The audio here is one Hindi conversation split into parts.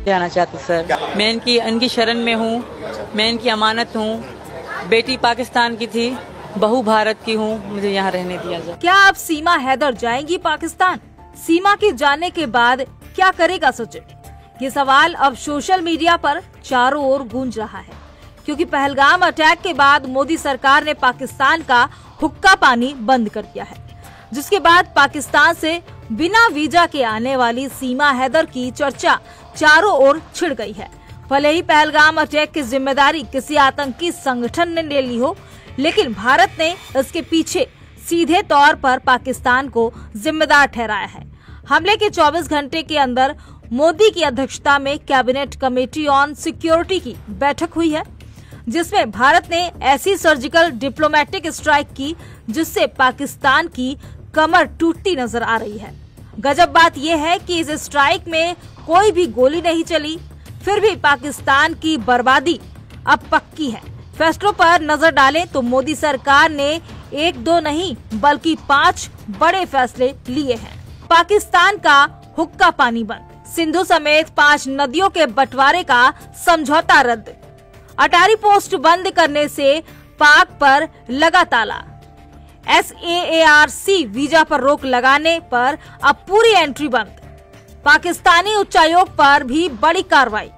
जाना चाहती सर। मैं इनकी शरण में हूँ, मैं इनकी अमानत हूँ। बेटी पाकिस्तान की थी, बहू भारत की हूँ, मुझे यहाँ रहने दिया जाए। क्या अब सीमा हैदर जाएंगी पाकिस्तान? सीमा के जाने के बाद क्या करेगा सचिन? ये सवाल अब सोशल मीडिया पर चारों ओर गूंज रहा है, क्योंकि पहलगाम अटैक के बाद मोदी सरकार ने पाकिस्तान का हुक्का पानी बंद कर दिया है, जिसके बाद पाकिस्तान से बिना वीजा के आने वाली सीमा हैदर की चर्चा चारों ओर छिड़ गई है। भले ही पहलगाम अटैक की जिम्मेदारी किसी आतंकी संगठन ने ले ली हो, लेकिन भारत ने इसके पीछे सीधे तौर पर पाकिस्तान को जिम्मेदार ठहराया है। हमले के 24 घंटे के अंदर मोदी की अध्यक्षता में कैबिनेट कमेटी ऑन सिक्योरिटी की बैठक हुई है, जिसमें भारत ने ऐसी सर्जिकल डिप्लोमेटिक स्ट्राइक की जिससे पाकिस्तान की कमर टूटती नजर आ रही है। गजब बात यह है कि इस स्ट्राइक में कोई भी गोली नहीं चली, फिर भी पाकिस्तान की बर्बादी अब पक्की है। फैसलों पर नजर डालें तो मोदी सरकार ने 1-2 नहीं बल्कि 5 बड़े फैसले लिए हैं। पाकिस्तान का हुक्का पानी बंद, सिंधु समेत 5 नदियों के बंटवारे का समझौता रद्द, अटारी पोस्ट बंद करने से पाक पर लगा ताला, SAARC वीजा पर रोक लगाने पर अब पूरी एंट्री बंद, पाकिस्तानी उच्चायोग पर भी बड़ी कार्रवाई,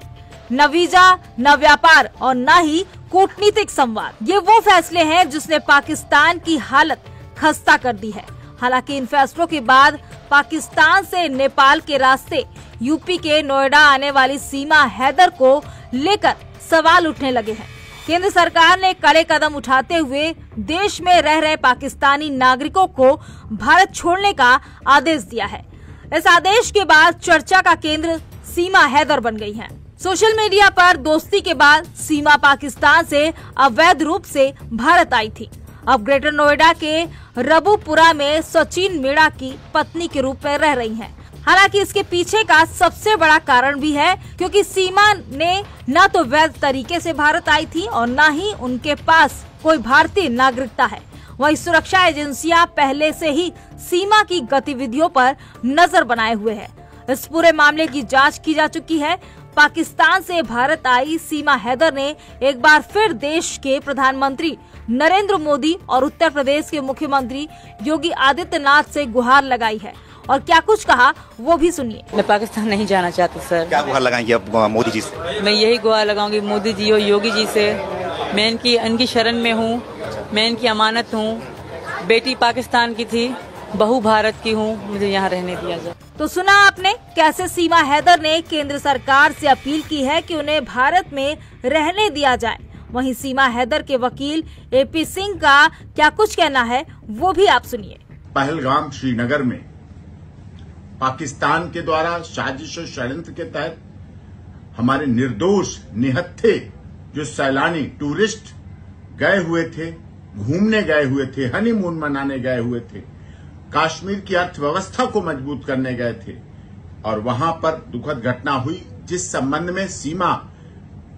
न वीजा न व्यापार और न ही कूटनीतिक संवाद। ये वो फैसले हैं जिसने पाकिस्तान की हालत खस्ता कर दी है। हालांकि इन फैसलों के बाद पाकिस्तान से नेपाल के रास्ते यूपी के नोएडा आने वाली सीमा हैदर को लेकर सवाल उठने लगे हैं। केंद्र सरकार ने कड़े कदम उठाते हुए देश में रह रहे पाकिस्तानी नागरिकों को भारत छोड़ने का आदेश दिया है। इस आदेश के बाद चर्चा का केंद्र सीमा हैदर बन गई है। सोशल मीडिया पर दोस्ती के बाद सीमा पाकिस्तान से अवैध रूप से भारत आई थी। अब ग्रेटर नोएडा के रबुपुरा में सचिन मीणा की पत्नी के रूप में रह रही हैं। हालांकि इसके पीछे का सबसे बड़ा कारण भी है, क्योंकि सीमा ने न तो वैध तरीके से भारत आई थी और न ही उनके पास कोई भारतीय नागरिकता है। वहीं सुरक्षा एजेंसियां पहले से ही सीमा की गतिविधियों पर नजर बनाए हुए है। इस पूरे मामले की जांच की जा चुकी है। पाकिस्तान से भारत आई सीमा हैदर ने एक बार फिर देश के प्रधानमंत्री नरेंद्र मोदी और उत्तर प्रदेश के मुख्यमंत्री योगी आदित्यनाथ से गुहार लगाई है, और क्या कुछ कहा वो भी सुनिए। मैं पाकिस्तान नहीं जाना चाहती सर। क्या गुहार लगाएंगे अब मोदी जी से? मैं यही गुहार लगाऊंगी मोदी जी और योगी जी से। मैं इनकी शरण में हूँ, मैं इनकी अमानत हूँ। बेटी पाकिस्तान की थी, बहू भारत की हूँ, मुझे यहाँ रहने दिया जाए। तो सुना आपने कैसे सीमा हैदर ने केंद्र सरकार से अपील की है कि उन्हें भारत में रहने दिया जाए। वहीं सीमा हैदर के वकील AP सिंह का क्या कुछ कहना है वो भी आप सुनिए। पहलगाम श्रीनगर में पाकिस्तान के द्वारा साजिश और षड्यंत्र के तहत हमारे निर्दोष निहत्थे जो सैलानी टूरिस्ट गए हुए थे, घूमने गए हुए थे, हनीमून मनाने गए हुए थे, कश्मीर की अर्थव्यवस्था को मजबूत करने गए थे, और वहां पर दुखद घटना हुई जिस संबंध में सीमा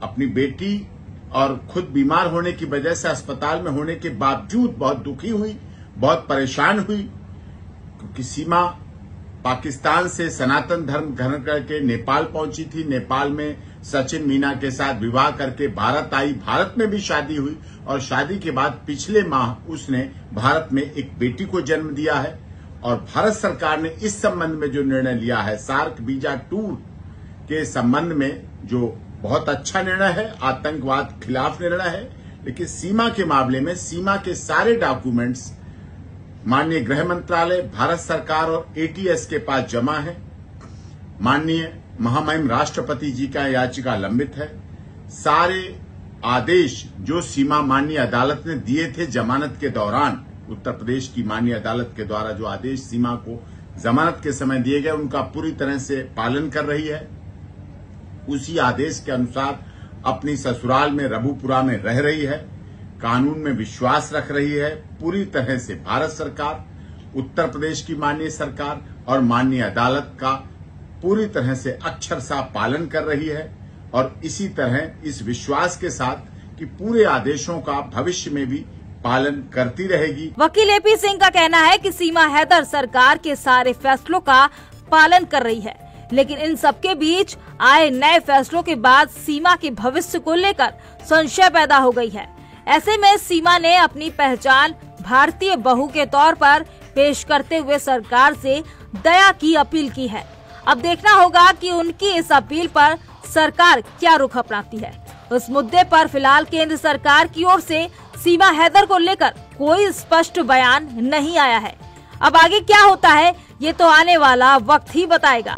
अपनी बेटी और खुद बीमार होने की वजह से अस्पताल में होने के बावजूद बहुत दुखी हुई, बहुत परेशान हुई, क्योंकि सीमा पाकिस्तान से सनातन धर्म ग्रहण करके नेपाल पहुंची थी। नेपाल में सचिन मीना के साथ विवाह करके भारत आई, भारत में भी शादी हुई, और शादी के बाद पिछले माह उसने भारत में एक बेटी को जन्म दिया है। और भारत सरकार ने इस संबंध में जो निर्णय लिया है, सार्क वीजा टूर के संबंध में, जो बहुत अच्छा निर्णय है, आतंकवाद खिलाफ निर्णय है, लेकिन सीमा के मामले में सीमा के सारे डॉक्यूमेंट्स माननीय गृह मंत्रालय, भारत सरकार और ATS के पास जमा है। माननीय महामहिम राष्ट्रपति जी का याचिका लंबित है। सारे आदेश जो सीमा माननीय अदालत ने दिए थे जमानत के दौरान, उत्तर प्रदेश की माननीय अदालत के द्वारा जो आदेश सीमा को जमानत के समय दिए गए, उनका पूरी तरह से पालन कर रही है। उसी आदेश के अनुसार अपनी ससुराल में रबुपुरा में रह रही है, कानून में विश्वास रख रही है। पूरी तरह से भारत सरकार, उत्तर प्रदेश की माननीय सरकार और माननीय अदालत का पूरी तरह से अक्षरशः पालन कर रही है, और इसी तरह इस विश्वास के साथ कि पूरे आदेशों का भविष्य में भी पालन करती रहेगी। वकील AP सिंह का कहना है कि सीमा हैदर सरकार के सारे फैसलों का पालन कर रही है। लेकिन इन सबके बीच आए नए फैसलों के बाद सीमा के भविष्य को लेकर संशय पैदा हो गई है। ऐसे में सीमा ने अपनी पहचान भारतीय बहू के तौर पर पेश करते हुए सरकार से दया की अपील की है। अब देखना होगा कि उनकी इस अपील पर सरकार क्या रुख अपनाती है। उस मुद्दे पर फिलहाल केंद्र सरकार की ओर से सीमा हैदर को लेकर कोई स्पष्ट बयान नहीं आया है। अब आगे क्या होता है ये तो आने वाला वक्त ही बताएगा।